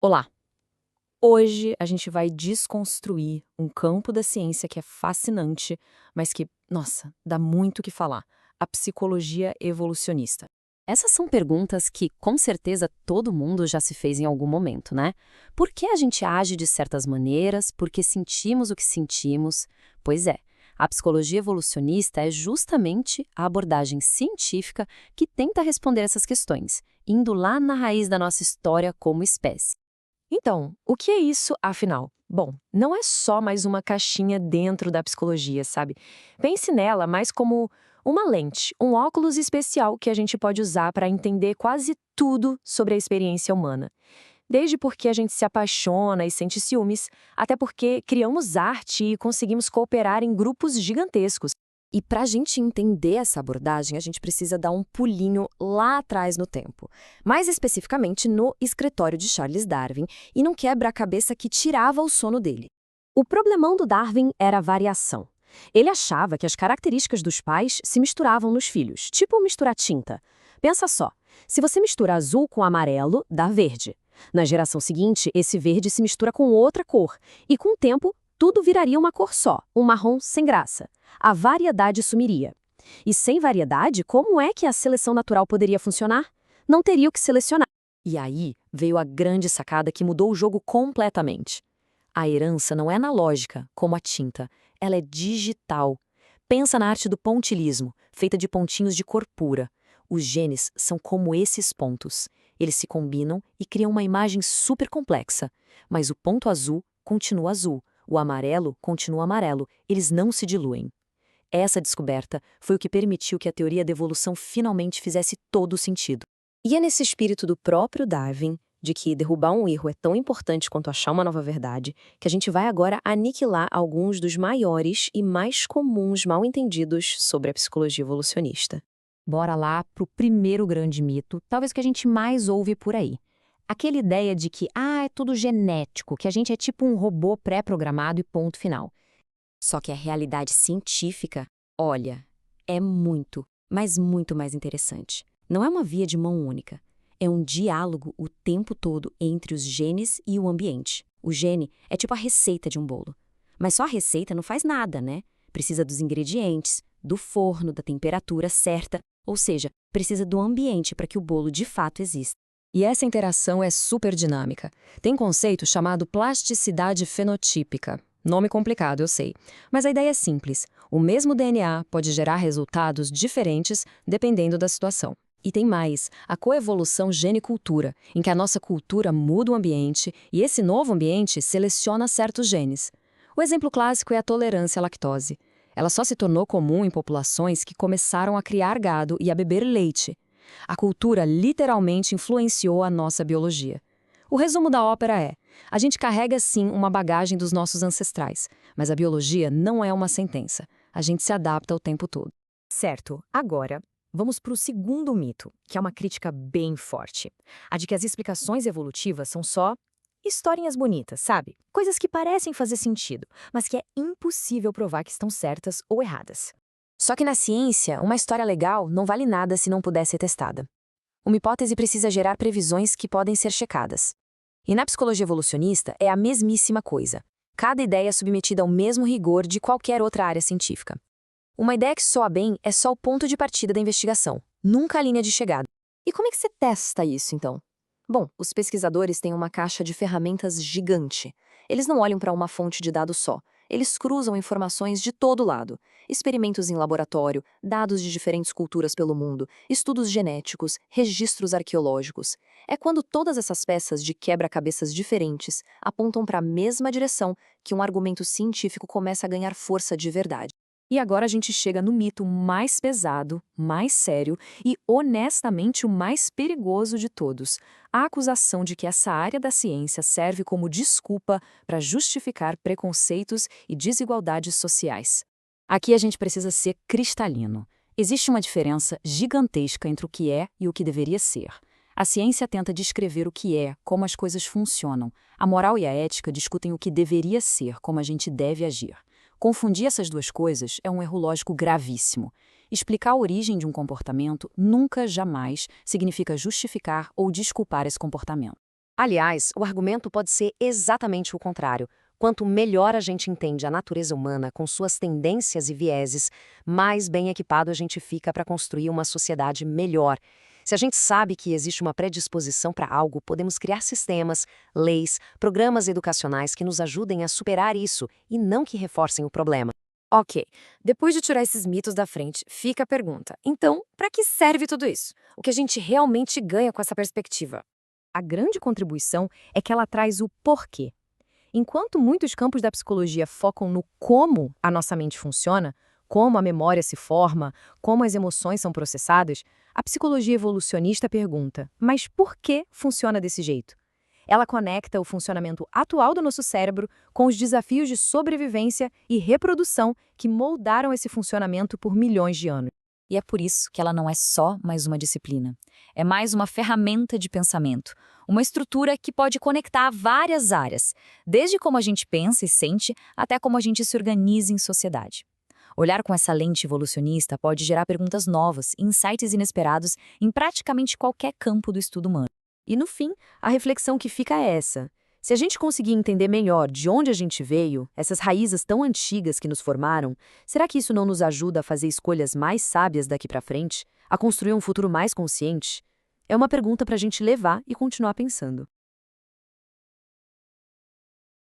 Olá! Hoje a gente vai desconstruir um campo da ciência que é fascinante, mas que, nossa, dá muito o que falar: a psicologia evolucionista. Essas são perguntas que, com certeza, todo mundo já se fez em algum momento, né? Por que a gente age de certas maneiras? Por que sentimos o que sentimos? Pois é, a psicologia evolucionista é justamente a abordagem científica que tenta responder essas questões, indo lá na raiz da nossa história como espécie. Então, o que é isso, afinal? Bom, não é só mais uma caixinha dentro da psicologia, sabe? Pense nela mais como uma lente, um óculos especial que a gente pode usar para entender quase tudo sobre a experiência humana. Desde porque a gente se apaixona e sente ciúmes, até porque criamos arte e conseguimos cooperar em grupos gigantescos. E para a gente entender essa abordagem, a gente precisa dar um pulinho lá atrás no tempo. Mais especificamente no escritório de Charles Darwin e num quebra-cabeça que tirava o sono dele. O problemão do Darwin era a variação. Ele achava que as características dos pais se misturavam nos filhos, tipo misturar tinta. Pensa só, se você mistura azul com amarelo, dá verde. Na geração seguinte, esse verde se mistura com outra cor, e com o tempo, tudo viraria uma cor só, um marrom sem graça. A variedade sumiria. E sem variedade, como é que a seleção natural poderia funcionar? Não teria o que selecionar. E aí veio a grande sacada que mudou o jogo completamente. A herança não é analógica, como a tinta, ela é digital. Pensa na arte do pontilhismo, feita de pontinhos de cor pura. Os genes são como esses pontos. Eles se combinam e criam uma imagem super complexa. Mas o ponto azul continua azul, o amarelo continua amarelo, eles não se diluem. Essa descoberta foi o que permitiu que a teoria da evolução finalmente fizesse todo o sentido. E é nesse espírito do próprio Darwin, de que derrubar um erro é tão importante quanto achar uma nova verdade, que a gente vai agora aniquilar alguns dos maiores e mais comuns mal-entendidos sobre a psicologia evolucionista. Bora lá pro primeiro grande mito, talvez que a gente mais ouve por aí. Aquela ideia de que, é tudo genético, que a gente é tipo um robô pré-programado e ponto final. Só que a realidade científica, olha, é muito, mas muito mais interessante. Não é uma via de mão única. É um diálogo o tempo todo entre os genes e o ambiente. O gene é tipo a receita de um bolo. Mas só a receita não faz nada, né? Precisa dos ingredientes, do forno, da temperatura certa, ou seja, precisa do ambiente para que o bolo de fato exista. E essa interação é super dinâmica. Tem conceito chamado plasticidade fenotípica. Nome complicado, eu sei. Mas a ideia é simples. O mesmo DNA pode gerar resultados diferentes dependendo da situação. E tem mais, a coevolução gene-cultura, em que a nossa cultura muda o ambiente e esse novo ambiente seleciona certos genes. O exemplo clássico é a tolerância à lactose. Ela só se tornou comum em populações que começaram a criar gado e a beber leite. A cultura literalmente influenciou a nossa biologia. O resumo da ópera é: a gente carrega sim uma bagagem dos nossos ancestrais, mas a biologia não é uma sentença. A gente se adapta o tempo todo. Certo, agora vamos para o segundo mito, que é uma crítica bem forte. A de que as explicações evolutivas são só historinhas bonitas, sabe? Coisas que parecem fazer sentido, mas que é impossível provar que estão certas ou erradas. Só que na ciência, uma história legal não vale nada se não puder ser testada. Uma hipótese precisa gerar previsões que podem ser checadas. E na psicologia evolucionista é a mesmíssima coisa. Cada ideia é submetida ao mesmo rigor de qualquer outra área científica. Uma ideia que soa bem é só o ponto de partida da investigação, nunca a linha de chegada. E como é que você testa isso, então? Bom, os pesquisadores têm uma caixa de ferramentas gigante. Eles não olham para uma fonte de dados só. Eles cruzam informações de todo lado. Experimentos em laboratório, dados de diferentes culturas pelo mundo, estudos genéticos, registros arqueológicos. É quando todas essas peças de quebra-cabeças diferentes apontam para a mesma direção que um argumento científico começa a ganhar força de verdade. E agora a gente chega no mito mais pesado, mais sério e, honestamente, o mais perigoso de todos: a acusação de que essa área da ciência serve como desculpa para justificar preconceitos e desigualdades sociais. Aqui a gente precisa ser cristalino. Existe uma diferença gigantesca entre o que é e o que deveria ser. A ciência tenta descrever o que é, como as coisas funcionam. A moral e a ética discutem o que deveria ser, como a gente deve agir. Confundir essas duas coisas é um erro lógico gravíssimo. Explicar a origem de um comportamento nunca, jamais, significa justificar ou desculpar esse comportamento. Aliás, o argumento pode ser exatamente o contrário. Quanto melhor a gente entende a natureza humana com suas tendências e vieses, mais bem equipado a gente fica para construir uma sociedade melhor. Se a gente sabe que existe uma predisposição para algo, podemos criar sistemas, leis, programas educacionais que nos ajudem a superar isso e não que reforcem o problema. Ok, depois de tirar esses mitos da frente, fica a pergunta. Então, para que serve tudo isso? O que a gente realmente ganha com essa perspectiva? A grande contribuição é que ela traz o porquê. Enquanto muitos campos da psicologia focam no como a nossa mente funciona, como a memória se forma, como as emoções são processadas, a psicologia evolucionista pergunta: mas por que funciona desse jeito? Ela conecta o funcionamento atual do nosso cérebro com os desafios de sobrevivência e reprodução que moldaram esse funcionamento por milhões de anos. E é por isso que ela não é só mais uma disciplina. É mais uma ferramenta de pensamento, uma estrutura que pode conectar várias áreas, desde como a gente pensa e sente até como a gente se organiza em sociedade. Olhar com essa lente evolucionista pode gerar perguntas novas e insights inesperados em praticamente qualquer campo do estudo humano. E no fim, a reflexão que fica é essa. Se a gente conseguir entender melhor de onde a gente veio, essas raízes tão antigas que nos formaram, será que isso não nos ajuda a fazer escolhas mais sábias daqui para frente? A construir um futuro mais consciente? É uma pergunta para a gente levar e continuar pensando.